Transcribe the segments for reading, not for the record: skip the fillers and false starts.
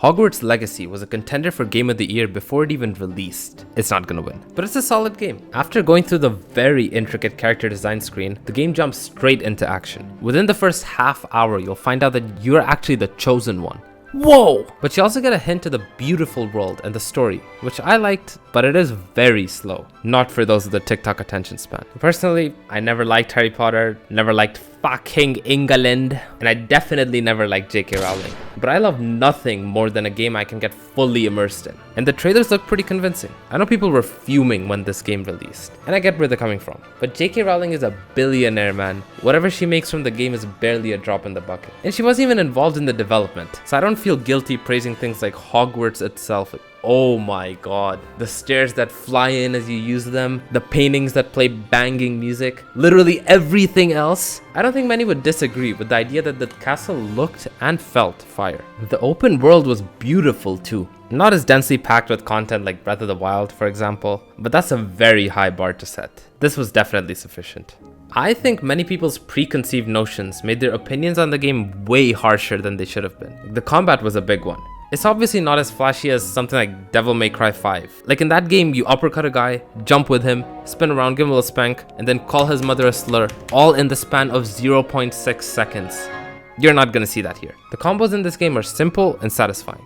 Hogwarts Legacy was a contender for Game of the Year before it even released. It's not gonna win, but it's a solid game. After going through the very intricate character design screen, the game jumps straight into action. Within the first half hour, you'll find out that you're actually the chosen one. Whoa! But you also get a hint to the beautiful world and the story, which I liked, but it is very slow. Not for those with the TikTok attention span. Personally, I never liked Harry Potter, never liked fucking England, and I definitely never liked J.K. Rowling. But I love nothing more than a game I can get fully immersed in. And the trailers look pretty convincing. I know people were fuming when this game released, and I get where they're coming from. But J.K. Rowling is a billionaire, man. Whatever she makes from the game is barely a drop in the bucket. And she wasn't even involved in the development, so I don't feel guilty praising things like Hogwarts itself. Oh my god. The stairs that fly in as you use them, the paintings that play banging music, literally everything else. I don't think many would disagree with the idea that the castle looked and felt fire. The open world was beautiful too. Not as densely packed with content like Breath of the Wild, for example, but that's a very high bar to set. This was definitely sufficient. I think many people's preconceived notions made their opinions on the game way harsher than they should have been. The combat was a big one. It's obviously not as flashy as something like Devil May Cry 5. Like in that game, you uppercut a guy, jump with him, spin around, give him a little spank, and then call his mother a slur, all in the span of 0.6 seconds. You're not gonna see that here. The combos in this game are simple and satisfying.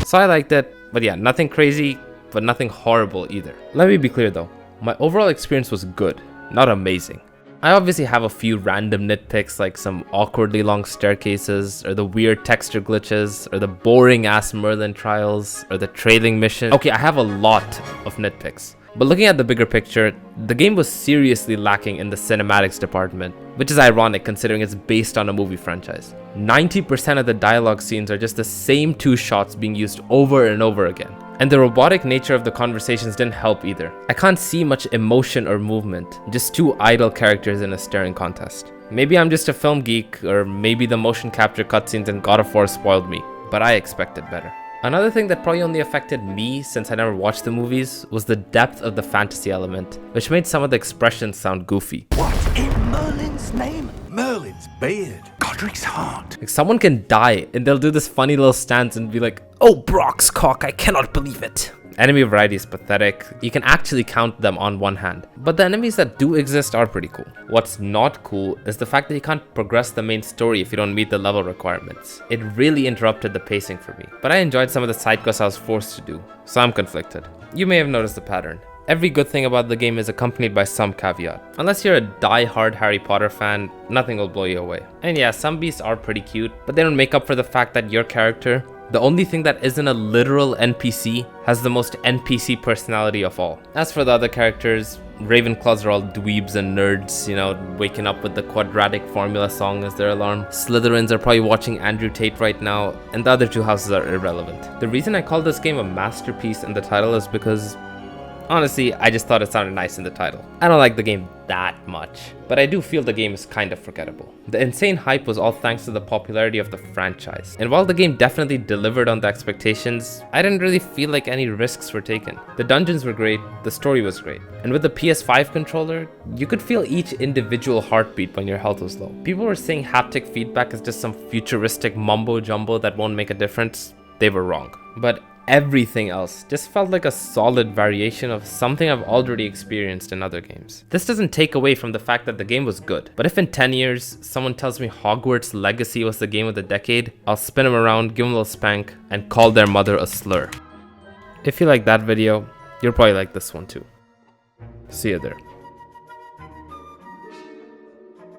So I liked it, but yeah, nothing crazy, but nothing horrible either. Let me be clear though, my overall experience was good, not amazing. I obviously have a few random nitpicks like some awkwardly long staircases, or the weird texture glitches, or the boring ass Merlin trials, or the trailing mission. Okay, I have a lot of nitpicks. But looking at the bigger picture, the game was seriously lacking in the cinematics department, which is ironic considering it's based on a movie franchise. 90% of the dialogue scenes are just the same two shots being used over and over again. And the robotic nature of the conversations didn't help either. I can't see much emotion or movement, just two idle characters in a staring contest. Maybe I'm just a film geek, or maybe the motion capture cutscenes in God of War spoiled me, but I expected better. Another thing that probably only affected me since I never watched the movies was the depth of the fantasy element, which made some of the expressions sound goofy. What in Merlin's name? Merlin's beard. Godric's heart. Like someone can die and they'll do this funny little stance and be like, "Oh, Brock's cock, I cannot believe it." Enemy variety is pathetic. You can actually count them on one hand. But the enemies that do exist are pretty cool. What's not cool is the fact that you can't progress the main story if you don't meet the level requirements. It really interrupted the pacing for me. But I enjoyed some of the side quests I was forced to do, so I'm conflicted. You may have noticed the pattern. Every good thing about the game is accompanied by some caveat. Unless you're a die-hard Harry Potter fan, nothing will blow you away. And yeah, some beasts are pretty cute, but they don't make up for the fact that your character, the only thing that isn't a literal NPC, has the most NPC personality of all. As for the other characters, Ravenclaws are all dweebs and nerds, you know, waking up with the quadratic formula song as their alarm. Slytherins are probably watching Andrew Tate right now, and the other two houses are irrelevant. The reason I call this game a masterpiece in the title is because honestly, I just thought it sounded nice in the title. I don't like the game that much, but I do feel the game is kind of forgettable. The insane hype was all thanks to the popularity of the franchise. And while the game definitely delivered on the expectations, I didn't really feel like any risks were taken. The dungeons were great, the story was great. And with the PS5 controller, you could feel each individual heartbeat when your health was low. People were saying haptic feedback is just some futuristic mumbo jumbo that won't make a difference. They were wrong. But everything else just felt like a solid variation of something I've already experienced in other games. This doesn't take away from the fact that the game was good, but if in 10 years someone tells me Hogwarts Legacy was the game of the decade, I'll spin them around, give them a little spank, and call their mother a slur. If you like that video, you'll probably like this one too. See you there.